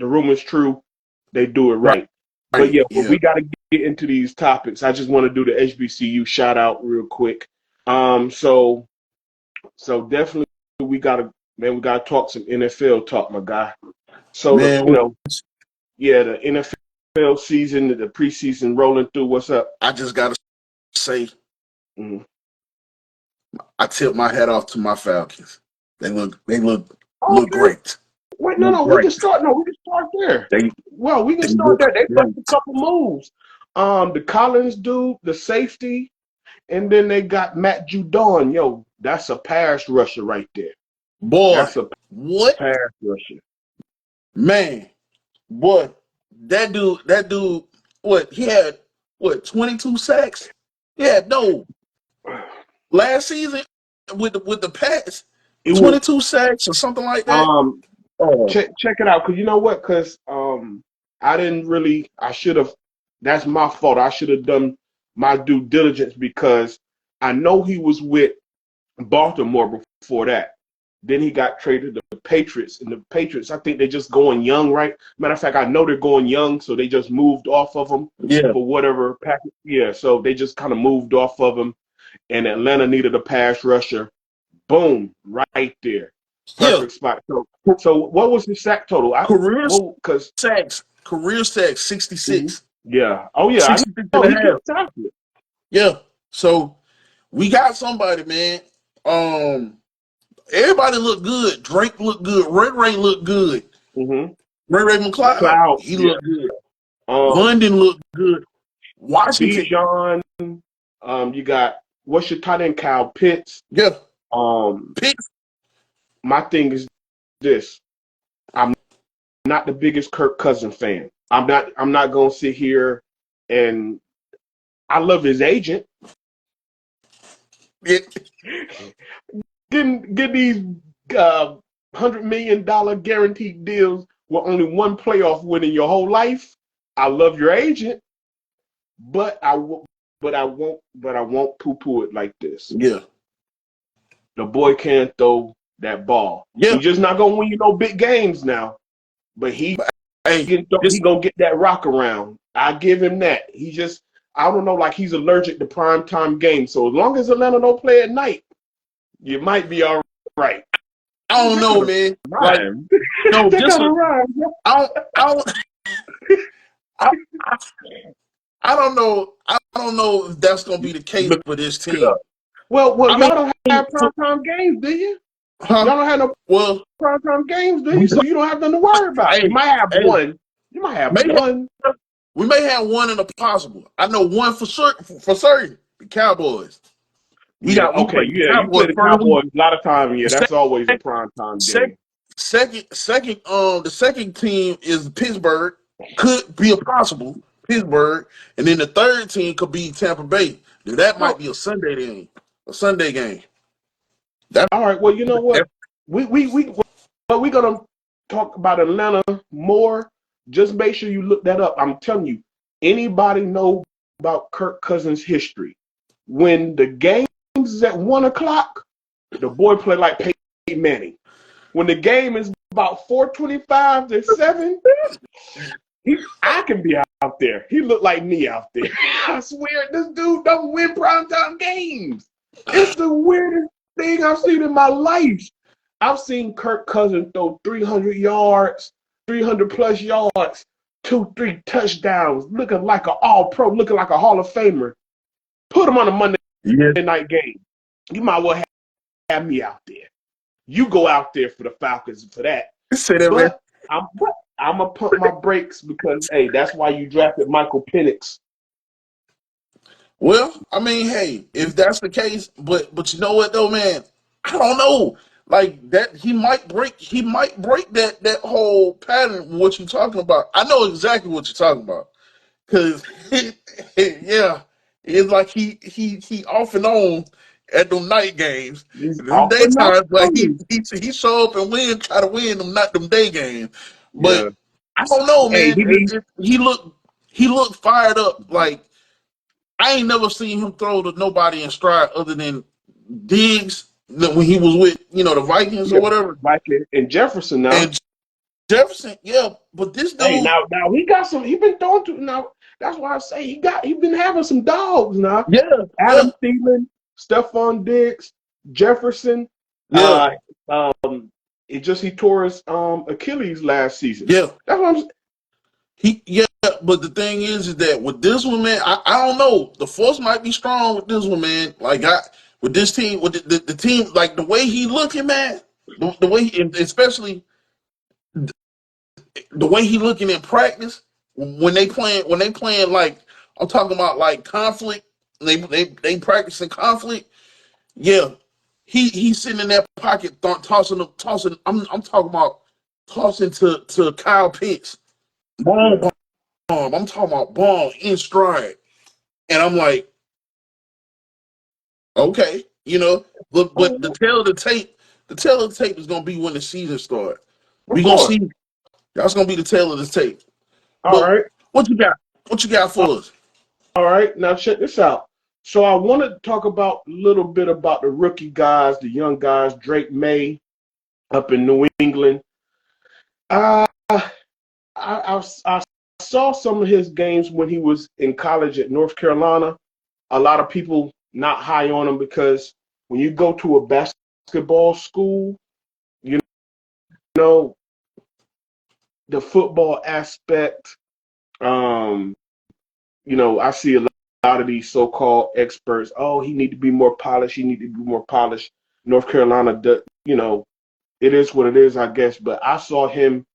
the rumor's true, they do it Right. right. But yeah, but Yeah. we got to get into these topics. I just want to do the HBCU shout out real quick. So definitely we gotta talk some NFL talk, my guy. So Man, the NFL season, the preseason rolling through. What's up? I just gotta say, Mhm. I tip my hat off to my Falcons. They look Okay. great. Wait, no, Look no. We great. can start. No, we can start there. They Well, we can they start look there. They great. bust a couple moves. The Collins dude, the safety, and then they got Matt Judon. Yo, that's a pass rusher right there. Boy, That's a what? pass rusher. Man, boy, that dude, what, he had, 22 sacks? Yeah, no. Last season with the Pats, It was 22 sacks or something like that. um Oh, check it out, because you know what? Because I didn't really. I should have. That's my fault. I should have done my due diligence because I know he was with Baltimore before that. Then he got traded to the Patriots, and the Patriots, I think they're just going young, right? Matter of fact, I know they're going young, so they just moved off of him yeah. for whatever package. Yeah, so they just kind of moved off of him, and Atlanta needed a pass rusher. Boom, right there, Yeah. perfect spot. So what was his sack total? Career Because career sacks, 66. yeah, oh yeah, I 66 know and a he half. gets talented. Yeah. So we got somebody, man. Everybody looked good. Drake looked good. Ray looked good. Mm-hmm. Ray McLeod, McLeod, he yeah. looked good. Um, London looked good. Washington, Bijan, you got what's your tight end, Kyle Pitts. yeah. Um, Pitts, my thing is this: I'm not the biggest Kirk Cousins fan. I'm not gonna sit here and I love his agent. yeah. Get these $100 million guaranteed deals with only one playoff win in your whole life. I love your agent, but I won't poo-poo it like this. Yeah. The boy can't throw that ball. Yeah. He's just not gonna win you no big games now, but Hey, he gonna get that rock around. I give him that. I don't know, like he's allergic to primetime games. So as long as Atlanta don't play at night, you might be all right. I don't know, man. Like, Rhyme. no, That just kind of rhyme. I don't, I, I, I don't know. I don't know if that's gonna be the case Look for this it team. up. Well, I y'all mean, don't have primetime games, do you? huh? Y'all don't have no Well, primetime games, do we you? So you don't have nothing to worry about. hey, You might have hey, one. You might have maybe one. we may have one in a possible. I know one for sure, for certain. The Cowboys. Yeah, We okay, play the yeah. You play Cowboys the first week. Cowboys a lot of time. Yeah, that's always a Second, primetime game. second, the second team is Pittsburgh. Could be a possible Pittsburgh, and then the third team could be Tampa Bay. Now, that might Oh, be a Sunday game. A Sunday game. That, all right. Well, you know what? that We but we're gonna talk about Atlanta more. Just make sure you look that up. I'm telling you, anybody know about Kirk Cousins' history? When the game is at 1 o'clock, the boy play like Peyton Manning. When the game is about 4:25 to 7, I can be out there. He looked like me out there. I swear, this dude don't win primetime games. It's the weirdest thing I've seen in my life. I've seen Kirk Cousins throw 300 yards, 300 plus yards, 2, 3 touchdowns, looking like an all-pro, looking like a Hall of Famer. Put him on a Monday yeah. night game. You might well have me out there. You go out there for the Falcons for that. Say that, man. But I'm gonna pump my brakes because hey, that's why you drafted Michael Penix. Well, I mean, hey, if that's the case, but you know what though, man, I don't know. Like that, he might break that whole pattern. What you talking about? I know exactly what you're talking about. Cause yeah, it's like he off and on at them night games. He's And them off and daytimes, like he on. he show up and try to win them, not them day games. But Yeah. I don't know, Hey, man. He looked fired up. Like I ain't never seen him throw to nobody in stride other than Diggs when he was with the Vikings or yeah, whatever. like in Jefferson now. And Jefferson, yeah, but this Hey, dude, now he got some. He been throwing to now. That's why I say he been having some dogs now. yeah, yeah, Adam Thielen, Stephon Diggs, Jefferson. yeah, Uh, um, it just he tore his Achilles last season. yeah. That's what I'm. Yeah, but the thing is that with this one, man, I don't know. The force might be strong with this one, man. Like with this team, with the team, like the way he looking, man, the way he, especially the way he looking in practice when they playing like I'm talking about like conflict. They practicing conflict. Yeah, he's sitting in that pocket tossing. I'm talking about tossing to Kyle Pitts. Boom, I'm talking about ball in stride. And I'm like, okay, but the tail of the tape is gonna be when the season starts. Of We gonna course. see that's gonna be the tail of the tape. All But right. what you got? What you got for us? All right. Now check this out. So I want to talk about a little bit about the rookie guys, the young guys, Drake May up in New England. Uh, I saw some of his games when he was in college at North Carolina. A lot of people not high on him because when you go to a basketball school, you know, the football aspect, um, I see a lot of these so-called experts. Oh, he need to be more polished. He need to be more polished. North Carolina, it is what it is, I guess. But I saw him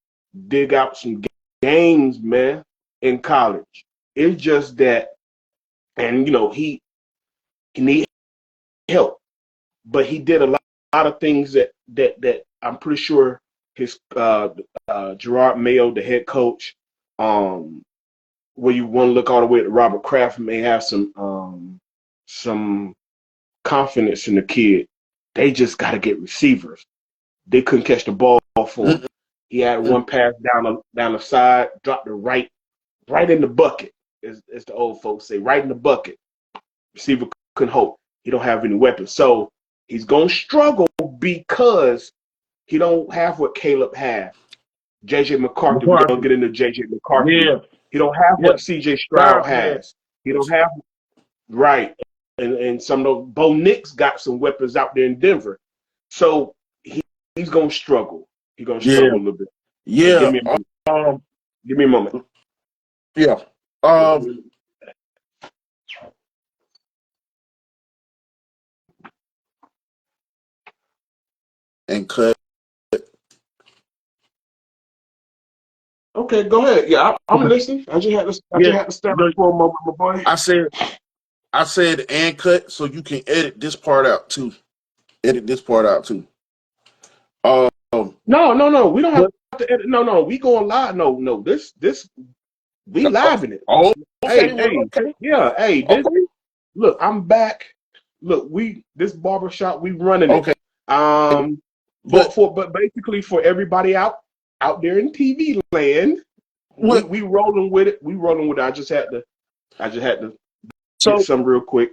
dig out some games, man, in college. It's just that, and he need help, but he did a lot of things that I'm pretty sure his Gerard Mayo, the head coach, um, where you want to look all the way to Robert Kraft, may have some confidence in the kid. They just got to get receivers. They couldn't catch the ball for him. He had one pass down the side, dropped it right in the bucket, as the old folks say, right in the bucket. Receiver couldn't hold. He don't have any weapons, so he's gonna struggle because he don't have what Caleb had. JJ McCarthy, we're gonna McCarthy. get into JJ McCarthy. Yeah, He don't have yeah. what CJ Stroud Stroud had. has. He don't have right. And some of those Bo Nix got some weapons out there in Denver. So he's gonna struggle. He's gonna Yeah, struggle a little bit. But yeah. Um, give me a moment. yeah. Um, and cut. Okay, go ahead. Yeah, I'm Okay. listening. I just Yeah. had to step No, for a moment, my boy. I said and cut, so you can edit this part out too. Edit this part out too. Um, No. We don't have but to edit. No. We going live. No. This we live in it. oh, okay, well, Hey. okay, Yeah, hey, okay, look, I'm back. Look, this barbershop, we running it. okay. But But basically for everybody out there in TV land, what? we rolling with it. We rolling with it. I just had to get So some real quick.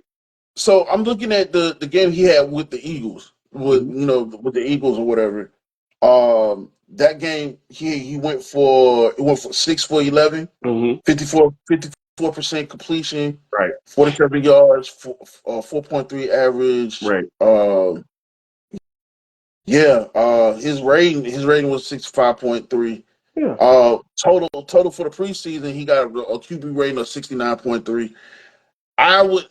so I'm looking at the game he had with the Eagles, Mm-hmm. with the Eagles or whatever. That game he went for 6 for 11, Mm-hmm. 54% completion, Right. 47 yards, 4.3 average. Right. Yeah, his rating was 65.3. Yeah. Total for the preseason, he got a QB rating of 69.3. I would.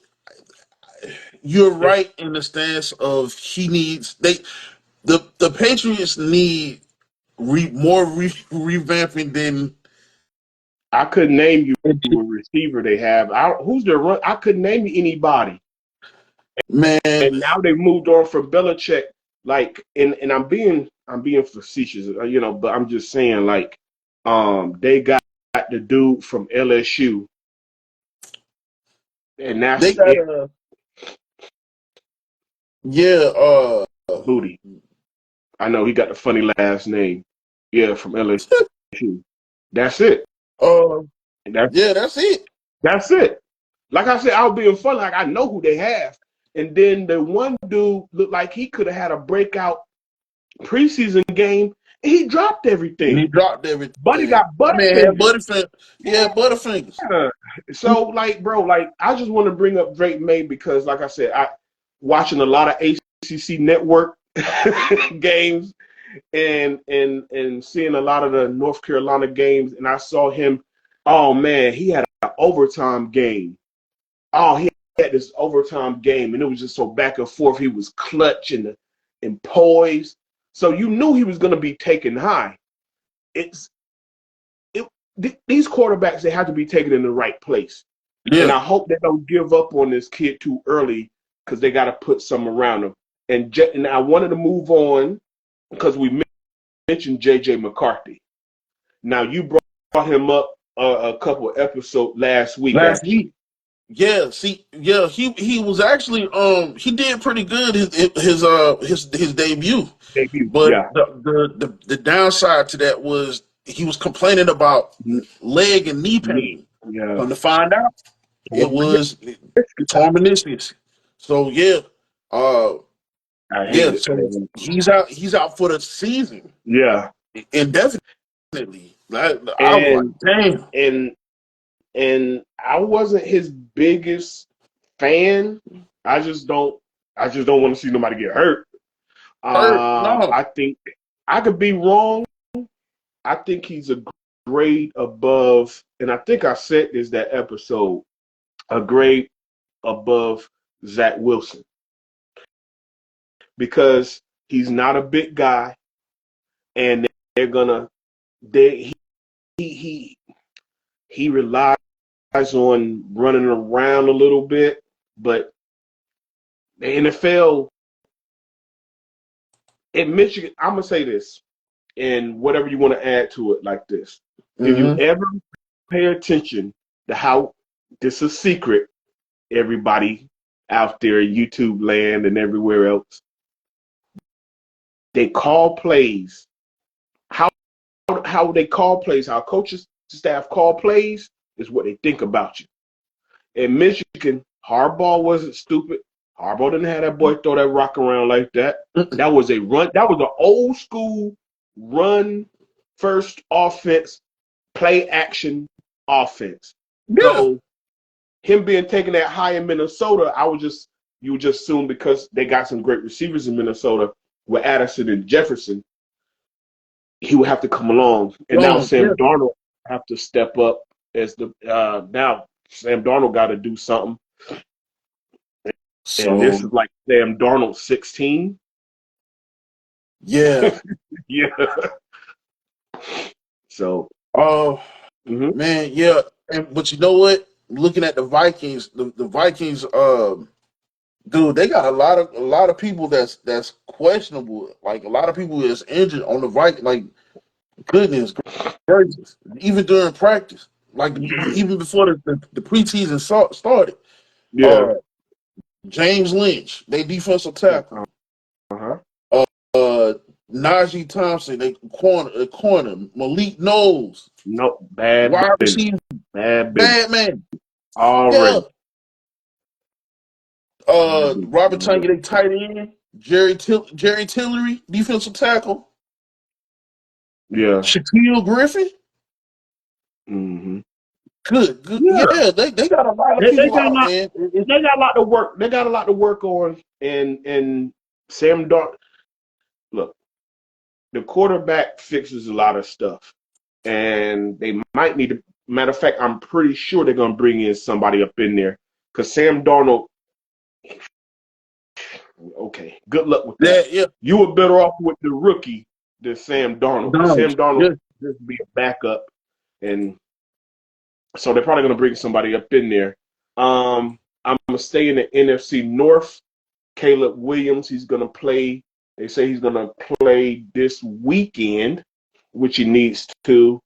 You're right in the stance of he needs the Patriots need revamping than I couldn't name you a receiver they have. Who's their run? I couldn't name you anybody. man. And now they've moved on from Belichick. Like, and I'm being facetious, but I'm just saying, like, they got the dude from LSU, and They that's got it. a yeah. Booty. I know he got the funny last name. Yeah, from LSU. That's it. Uh, That's yeah. That's it. that's it. Like I said, I was being funny. Like I know who they have, and then the one dude looked like he could have had a breakout preseason game, He dropped and he everything. dropped Buddy everything. got That man had butterfingers. butterfingers. He had butterfingers. Yeah. So like, bro, like I just want to bring up Drake May because, like I said, I watching a lot of ACC network games and seeing a lot of the North Carolina games, and I saw him. Oh man, he had an overtime game. Oh, he had this overtime game, and it was just so back and forth. He was clutch and poised, so you knew he was going to be taken high. It's it, these quarterbacks, they have to be taken in the right place, and Yeah, I hope they don't give up on this kid too early because they got to put some around him. And I wanted to move on because we mentioned JJ McCarthy. Now you brought him up a couple of episodes last week, last week. actually. Yeah, see, yeah, he was actually he did pretty good his debut, Debut, but yeah, the downside to that was he was complaining about leg and knee me, pain. yeah. Come to find out, it was torn meniscus. So yeah, uh, I yeah, hate it, so man. he's out for the season Yeah, indefinitely. I was like, and damn, and and I wasn't his biggest fan. I just don't. I just don't want to see nobody get hurt. hurt, no, I think I could be wrong. I think he's a grade above, and I think I said this that episode, a grade above Zach Wilson because he's not a big guy, and they're gonna they he he relies on running around a little bit, but the NFL in Michigan, I'm gonna say this, and whatever you want to add to it, like this: if you mm-hmm. ever pay attention to how this is secret, everybody out there in YouTube land and everywhere else, they call plays. How they call plays, how coaches staff call plays is what they think about you. In Michigan, Harbaugh wasn't stupid. Harbaugh didn't have that boy throw that rock around like that. That was a run. That was an old school run first offense, play action offense. Yeah, So him being taken that high in Minnesota, you would just assume because they got some great receivers in Minnesota with Addison and Jefferson, he would have to come along. And now wrong, yeah. Sam Darnold have to step up as the now Sam Darnold got to do something. And So this is like Sam Darnold 16. yeah, Yeah. So, uh, mhm. man, yeah, but you know what? Looking at the Vikings, the Vikings, dude, they got a lot of people that's questionable. Like a lot of people is injured on the Vikings. Like goodness gracious, even during practice, like even before the preseason started. Yeah. Uh, James Lynch, they defensive tackle. Uh-huh. Uh, Najee Thompson, they corner. Malik Knowles, No, bad wide business. receiver, Bad business. bad man. Yeah. Already. Bad business Robert Tongue, already. they tight end. Jerry Tillery, defensive tackle. Yeah. Shaquille Griffin. Mm-hmm. Good. Yeah. Yeah, they got a lot of They people got a out, lot. man. They got a lot to work. They got a lot to work on. And Sam Darnold. Look, the quarterback fixes a lot of stuff, and they might need to. Matter of fact, I'm pretty sure they're gonna bring in somebody up in there because Sam Darnold. Okay, good luck with Yeah, that. yeah. You were better off with the rookie than Sam Darnold because Donald. Sam Darnold Yeah. just be a backup, and so they're probably gonna bring somebody up in there. I'm gonna stay in the NFC North. Caleb Williams, he's gonna play. They say he's gonna play this weekend, which he needs to,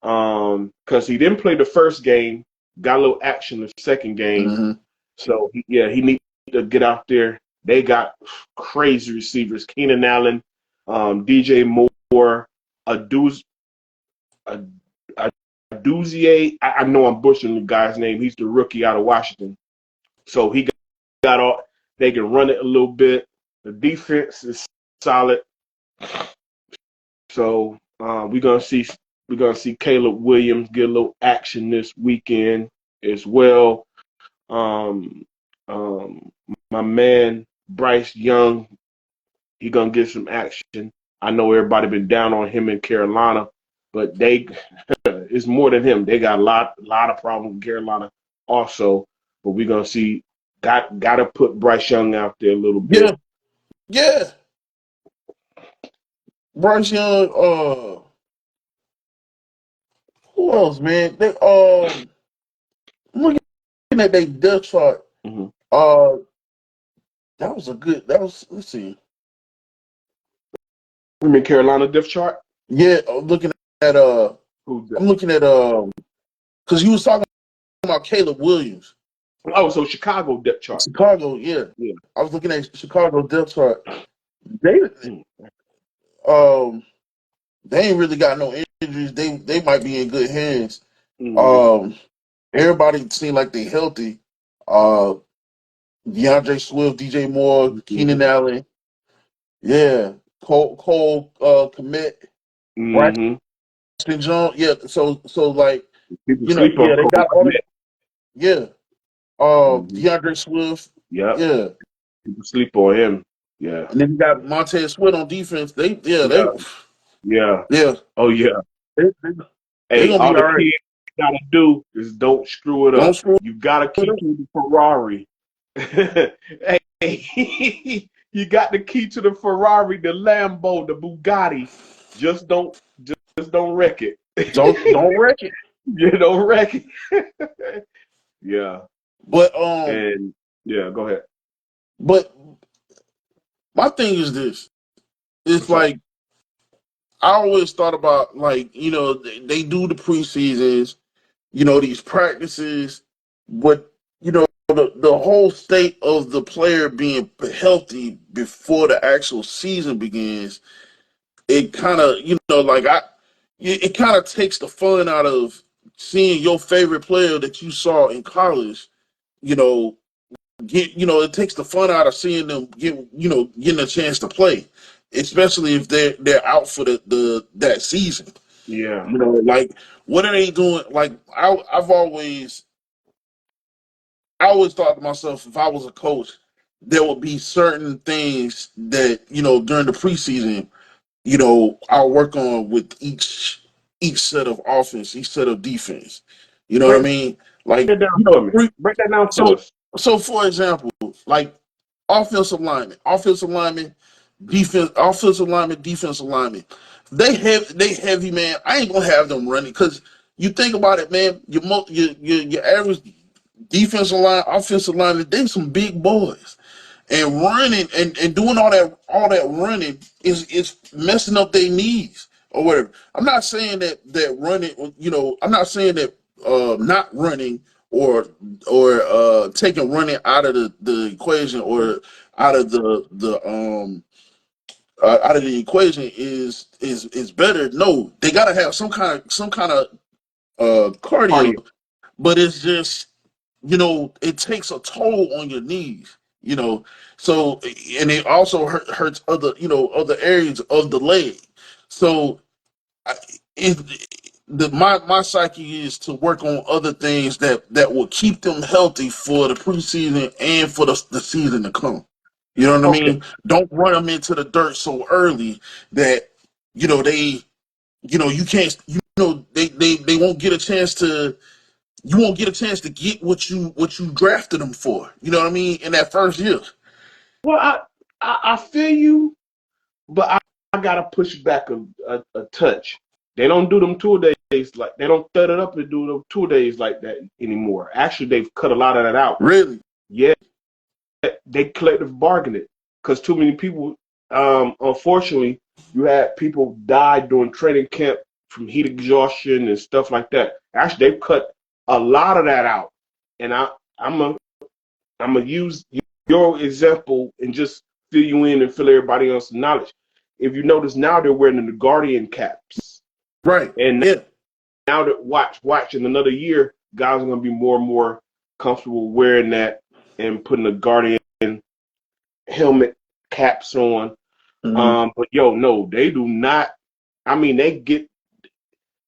because he didn't play the first game, got a little action the second game. Mm-hmm. So he needs to get out there. They got crazy receivers: Keenan Allen, DJ Moore, Aduz, Aduzier. I know I'm butchering the guy's name. He's the rookie out of Washington. So he got all. They can run it a little bit. The defense is solid. So we're gonna see Caleb Williams get a little action this weekend as well. Um, um, my man Bryce Young, he gonna get some action. I know everybody been down on him in Carolina, but they it's more than him. They got a lot of problems with Carolina also. But we're gonna see. Gotta put Bryce Young out there a little Yeah, bit. yeah. Bryce Young. Who else, man? I'm looking at their depth chart. Mm-hmm. Uh, that was a good. That was. Let's see. You mean Carolina depth chart? Yeah, I'm looking at Who's that? I'm looking at because you was talking about Caleb Williams, Oh, so Chicago depth chart. Chicago. Yeah, Yeah. I was looking at Chicago depth chart. They Mm. um they ain't really got no injuries. They might be in good hands. Mm-hmm. Um, everybody seem like they healthy. Uh, DeAndre Swift, DJ Moore, Keenan Allen. Yeah, Cole Komet, Braxton Mm-hmm. Jones. Yeah, so like People sleep on yeah, they Cole got all that. Kmet. Yeah, Mm-hmm. DeAndre Swift. Yep. Yeah, People sleep on him. Yeah. and then you got Montez Sweat on defense. Yeah. Yeah. Yeah, Oh yeah. they, they, they Hey, gonna all be the all right. kids gotta do is don't screw it Don't up. screw You gotta it keep up. to the Ferrari. Hey, you got the key to the Ferrari, the Lambo, the Bugatti. Just don't wreck it. Don't wreck it. You don't wreck it. Yeah. But And yeah, go ahead. but my thing is this. It's What's up? like I always thought about like they do the preseasons, these practices, but the whole state of the player being healthy before the actual season begins, it kind of like it kind of takes the fun out of seeing your favorite player that you saw in college, you know, it takes the fun out of seeing them getting a chance to play, especially if they're out for that season. Yeah. Like what are they doing? Like I always thought to myself, if I was a coach, there would be certain things that during the preseason, I'll work on with each set of offense, each set of defense. You know what I Break mean? Like it down for me. Break that down for so us. for example, like offensive lineman, defensive lineman. They heavy, man. I ain't gonna have them running because you think about it, man. Your average defensive line, offensive line, they some big boys. And running and doing all that running is messing up their knees or whatever. I'm not saying that running, I'm not saying that not running or taking running out of the equation or out of the equation is better. No, they gotta have some kind of cardio, Cardio. but it's just it takes a toll on your knees, so and it also hurts other areas of the leg. So I- it, my psyche is to work on other things that will keep them healthy for the preseason and for the season to come. You know what I Okay. mean? Don't run them into the dirt so early that they you can't they won't get a chance to you won't get a chance to get what you drafted them for. You know what I mean? In that first year. Well, I feel you, but I gotta push back a touch. They don't do them 2 days like they don't set it up and do them 2 days like that anymore. Actually, they've cut a lot of that out. Really? Yeah, they collective bargained it because too many people. Unfortunately, you had people die during training camp from heat exhaustion and stuff like that. Actually, they've cut a lot of that out, and I'm a I'm gonna use your example and just fill you in and fill everybody else's knowledge. If you notice now they're wearing the Guardian caps, Right. and Yeah. now that watch in another year, guys are gonna be more and more comfortable wearing that and putting the Guardian helmet caps on. Hmm. But yo, no, they do not. I mean,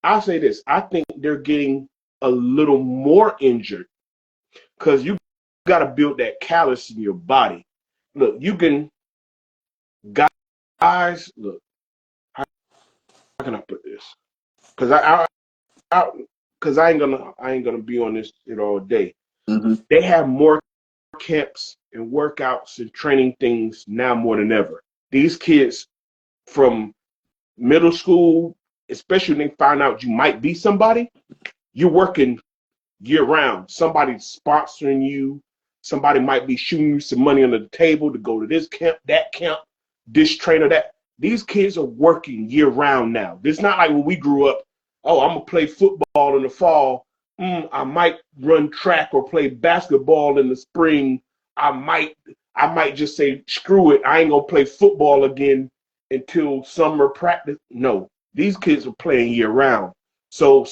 I'll say this. I think they're getting a little more injured because you got to build that callus in your body. Look, you can, guys, look, how can I put this? Because because I ain't gonna be on this shit all day. Mm-hmm. They have more camps and workouts and training things now more than ever. These kids from middle school, especially when they find out you might be somebody, you're working year round. Somebody's sponsoring you. Somebody might be shooting you some money under the table to go to this camp, this trainer, that. These kids are working year round now. It's not like when we grew up, oh, I'm going to play football in the fall. I might run track or play basketball in the spring. I might just say, screw it. I ain't going to play football again until summer practice. No, these kids are playing year round. So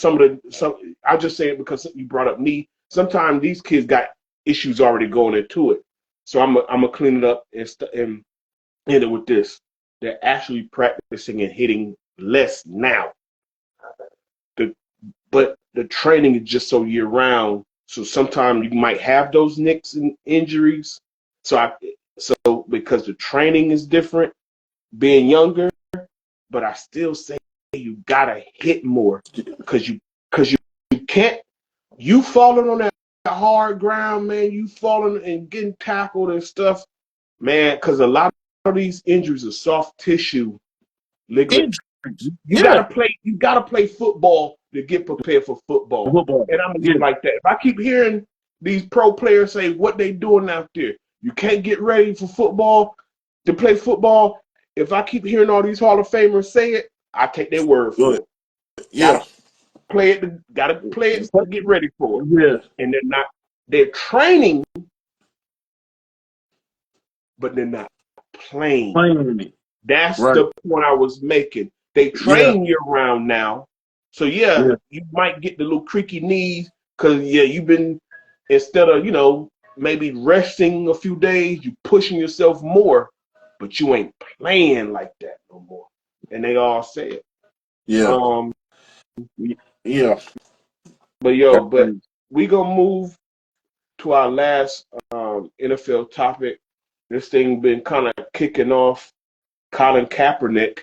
I'll just say it because you brought up me. Sometimes these kids got issues already going into it. So I'm gonna clean it up and end it with this. They're actually practicing and hitting less now. But the training is just so year round. So sometimes you might have those nicks and injuries. So because the training is different, being younger, but I still say you gotta hit more because you can't. You falling on that hard ground, man. You falling and getting tackled and stuff, man. Because a lot of these injuries are soft tissue ligament. Injuries. You Yeah. gotta play. You gotta play football to get prepared for football. Football. And I'm gonna Yeah. get like that. If I keep hearing these pro players say what they doing out there, you can't get ready for football to play football. If I keep hearing all these Hall of Famers say it, I take their word for it. Yeah. Gotta play it. Gotta play it to get ready for it. Yeah. And they're not. They're training, but they're not playing. Playing. That's Right. the point I was making. They Yeah. train year round now. So yeah, you might get the little creaky knees because you've been, instead of, maybe resting a few days, you pushing yourself more, but you ain't playing like that no more. And they all say it. Yeah. Yeah. But we gonna move to our last NFL topic. This thing been kind of kicking off. Colin Kaepernick